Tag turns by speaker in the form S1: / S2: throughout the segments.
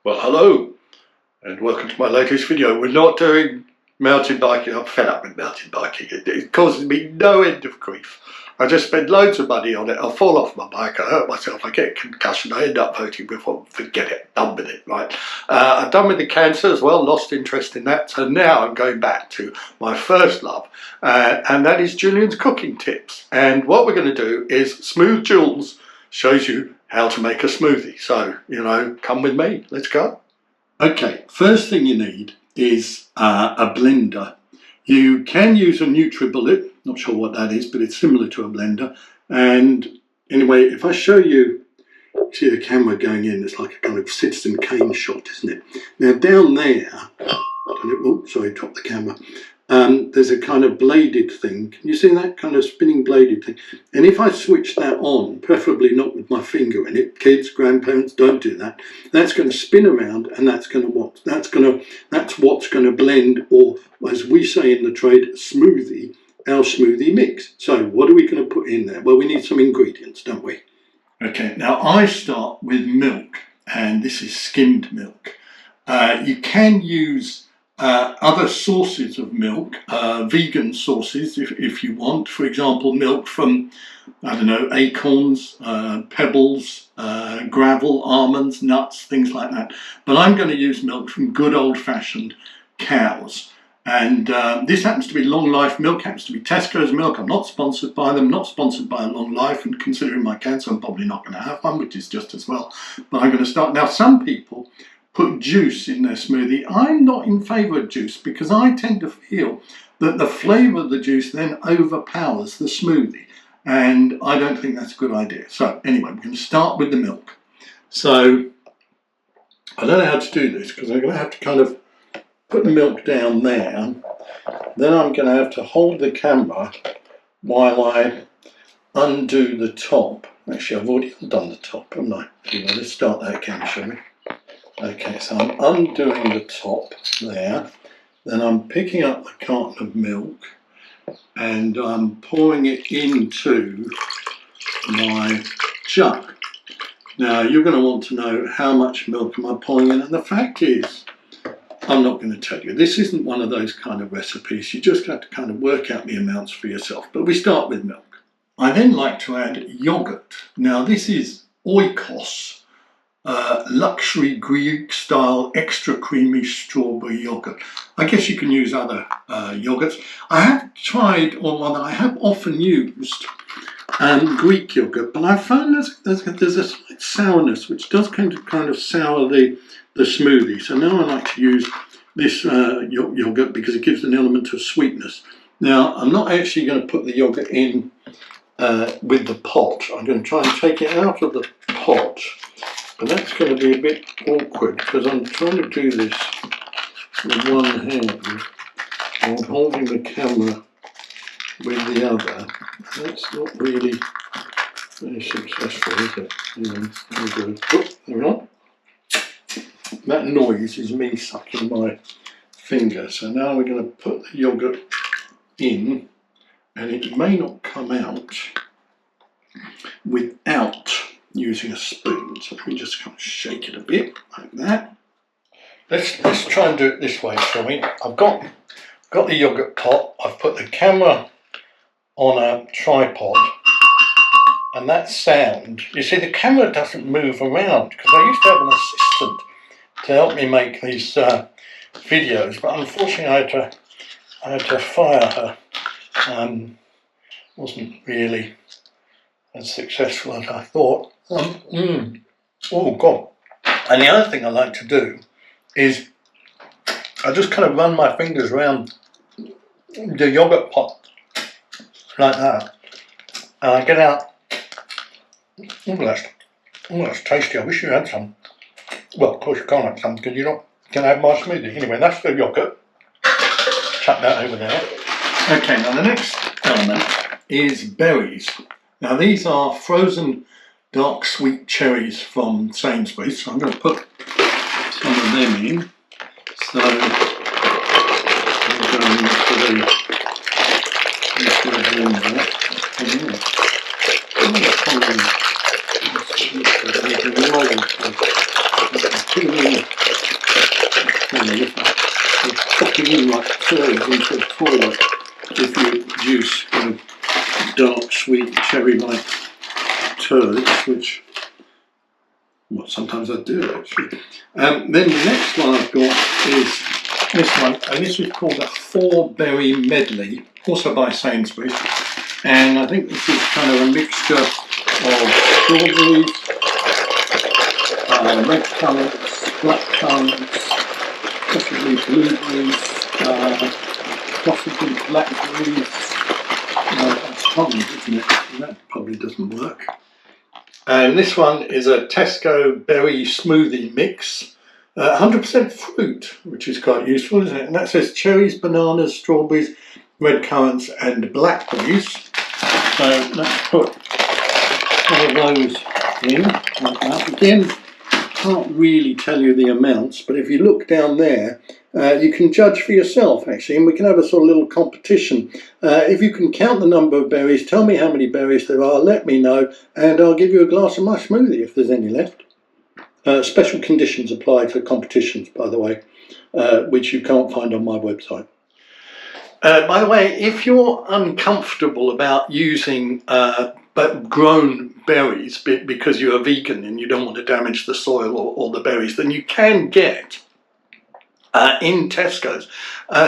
S1: Well, hello and welcome to my latest video. We're not doing mountain biking. I'm fed up with mountain biking. It causes me no end of grief. I just spend loads of money on it. I'll fall off my bike, I hurt myself, I get a concussion, I end up voting before, forget it, done with it, right? I'm done with the cancer as well, lost interest in that, so now I'm going back to my first love, and that is Julian's cooking tips. And what we're going to do is Smooth Jules shows you how to make a smoothie. So, come with me, let's go. Okay, first thing you need is a blender. You can use a NutriBullet, not sure what that is, but it's similar to a blender. And anyway, if I show you, see the camera going in, it's like a kind of Citizen Kane shot, isn't it? Now down there, oh, sorry, dropped the camera. There's a kind of bladed thing. Can you see that kind of spinning bladed thing? And if I switch that on, preferably not with my finger in it, kids, grandparents, don't do that. That's going to spin around, and that's what's going to blend, or as we say in the trade, smoothie, our smoothie mix. So what are we going to put in there? Well, we need some ingredients, don't we? Okay, now I start with milk, and this is skimmed milk. You can use other sources of milk, vegan sources if you want. For example, milk from, I don't know, acorns, pebbles, gravel, almonds, nuts, things like that. But I'm going to use milk from good old-fashioned cows. And this happens to be Long Life milk, happens to be Tesco's milk. I'm not sponsored by them, not sponsored by Long Life, and considering my cancer, I'm probably not going to have one, which is just as well. But I'm going to start. Now, some people put juice in their smoothie. I'm not in favour of juice because I tend to feel that the flavour of the juice then overpowers the smoothie, and I don't think that's a good idea. So anyway, we're going to start with the milk. So I don't know how to do this because I'm going to have to kind of put the milk down there. Then I'm going to have to hold the camera while I undo the top. Actually, I've already undone the top, haven't I? Anyway, let's start that again, shall we? Okay, so I'm undoing the top there, then I'm picking up the carton of milk and I'm pouring it into my jug. Now you're going to want to know how much milk am I pouring in, and the fact is, I'm not going to tell you. This isn't one of those kind of recipes, you just have to kind of work out the amounts for yourself, but we start with milk. I then like to add yogurt. Now this is Oikos. Luxury Greek-style extra creamy strawberry yogurt. I guess you can use other yogurts. I have tried, or rather I have often used Greek yogurt, but I found there's a slight sourness which does kind of sour the smoothie. So now I like to use this yogurt because it gives an element of sweetness. Now I'm not actually going to put the yogurt in with the pot. I'm going to try and take it out of the pot. And that's going to be a bit awkward because I'm trying to do this with one hand while holding the camera with the other. That's not really very successful, is it? Oh, there we are. That noise is me sucking my finger. So now we're going to put the yogurt in, and it may not come out without using a spoon, so let me just kind of shake it a bit like that. Let's try and do it this way, shall we? I've got the yogurt pot. I've put the camera on a tripod, and that sound, you see, the camera doesn't move around because I used to have an assistant to help me make these videos, but unfortunately I had to fire her. Wasn't really as successful as I thought. Oh God. And the other thing I like to do is I just kind of run my fingers around the yogurt pot like that, and I get out. That's tasty. I wish you had some. Well, of course you can't have some because you can have my smoothie. Anyway, that's the yogurt. Chuck that over there. Okay, now the next element is berries. Now these are frozen dark sweet cherries from Sainsbury's, so I'm going to put some of them in. So I'm going into the blender. You're popping in like turds into a toilet if you produce dark, sweet, cherry-like turds, which, well, sometimes I do actually. Then the next one I've got is this one, and this is called a 4-berry medley, also by Sainsbury's, and I think this is kind of a mixture of strawberries, red currants, black currants, possibly blueberries, possibly blackberries. That's common, isn't it? That probably doesn't work. And this one is a Tesco berry smoothie mix, 100% fruit, which is quite useful, isn't it? And that says cherries, bananas, strawberries, red currants and blackberries. So let's put all of those in like that. Again, can't really tell you the amounts, but if you look down there, you can judge for yourself actually, and we can have a sort of little competition. If you can count the number of berries, tell me how many berries there are, let me know, and I'll give you a glass of my smoothie if there's any left. Special conditions apply to competitions, by the way, which you can't find on my website. By the way, if you're uncomfortable about using grown berries because you're a vegan and you don't want to damage the soil or the berries, then you can get in Tesco's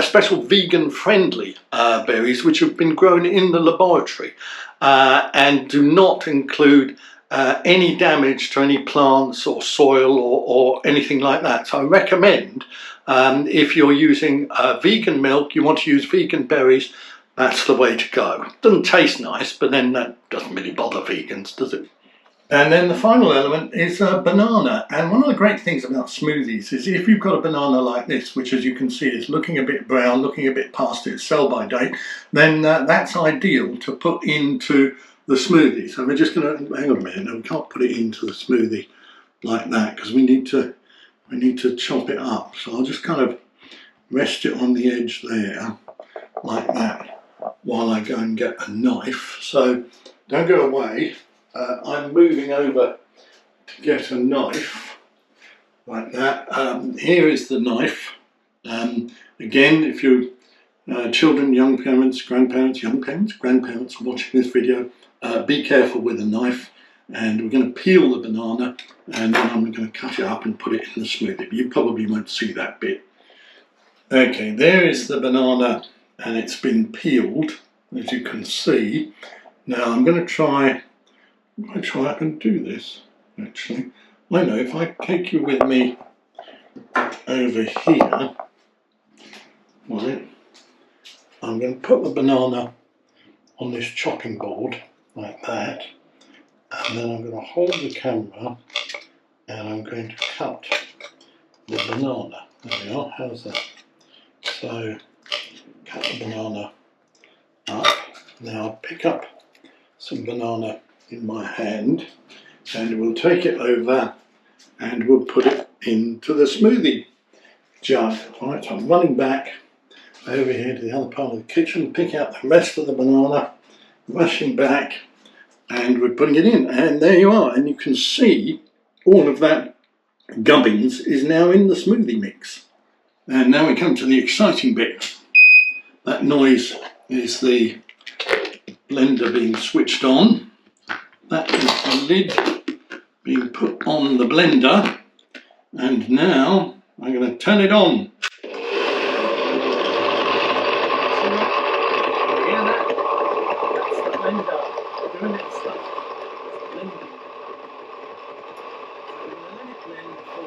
S1: special vegan-friendly berries which have been grown in the laboratory and do not include any damage to any plants or soil or anything like that. So I recommend if you're using vegan milk, you want to use vegan berries, that's the way to go. Doesn't taste nice, but then that doesn't really bother vegans, does it? And then the final element is a banana. And one of the great things about smoothies is if you've got a banana like this, which as you can see is looking a bit brown, looking a bit past its sell-by date, then that's ideal to put into the smoothie. So we're just going to, hang on a minute, no, we can't put it into the smoothie like that because we need to chop it up. So I'll just kind of rest it on the edge there, like that, while I go and get a knife. So don't go away. I'm moving over to get a knife, like that. Here is the knife. Again, if you're children, young parents, grandparents, grandparents watching this video, be careful with a knife. And we're going to peel the banana, and then I'm going to cut it up and put it in the smoothie. But you probably won't see that bit. Okay, there is the banana, and it's been peeled, as you can see. Now I'm going to try I can do this, actually. I know, if I take you with me over here, right, I'm going to put the banana on this chopping board, like that, and then I'm going to hold the camera, and I'm going to cut the banana. There we are, how's that? So, cut the banana up. Now I'll pick up some banana in my hand and we'll take it over and we'll put it into the smoothie jug. Right, so I'm running back over here to the other part of the kitchen, pick out the rest of the banana, rushing back, and we're putting it in, and there you are, and you can see all of that gubbins is now in the smoothie mix. And now we come to the exciting bit. That noise is the blender being switched on. That is the lid being put on the blender, and now I'm going to turn it on. Hear that? That's the blender doing its stuff. It's blending. So we're going to let it blend for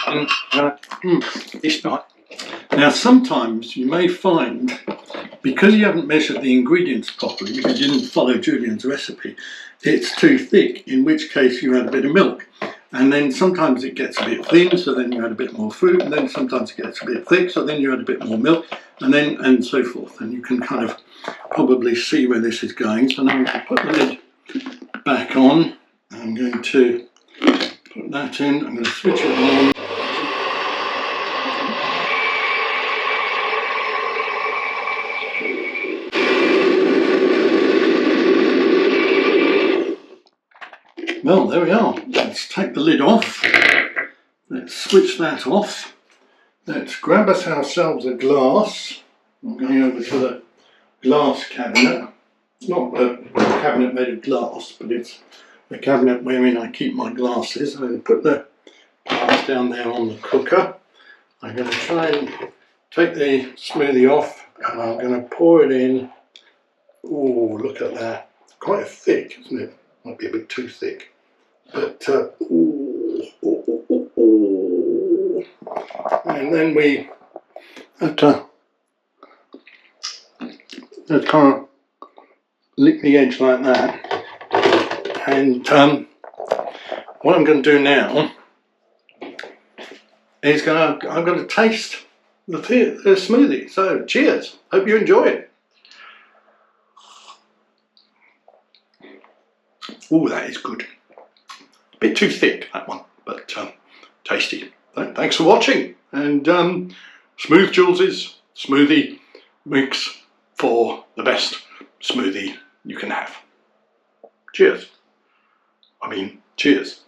S1: a while. Now, it was this night. Now, sometimes you may find, because you haven't measured the ingredients properly, because you didn't follow Julian's recipe, it's too thick, in which case you add a bit of milk. And then sometimes it gets a bit thin, so then you add a bit more fruit, and then sometimes it gets a bit thick, so then you add a bit more milk, and so forth. And you can kind of probably see where this is going. So now I'm going to put the lid back on. I'm going to put that in. I'm going to switch it on. Well, there we are. Let's take the lid off. Let's switch that off. Let's grab ourselves a glass. I'm going over to the glass cabinet. It's not a cabinet made of glass, but it's a cabinet wherein I keep my glasses. I'm going to put the glass down there on the cooker. I'm going to try and take the smoothie off, and I'm going to pour it in. Oh, look at that. Quite thick, isn't it? Might be a bit too thick. But, and then we have to just kind of lick the edge like that. And what I'm going to do now is I'm going to taste the smoothie. So cheers. Hope you enjoy it. Oh, that is good. A bit too thick, that one, but tasty. Thanks for watching. And Smooth Jules's smoothie mix for the best smoothie you can have. Cheers. Cheers.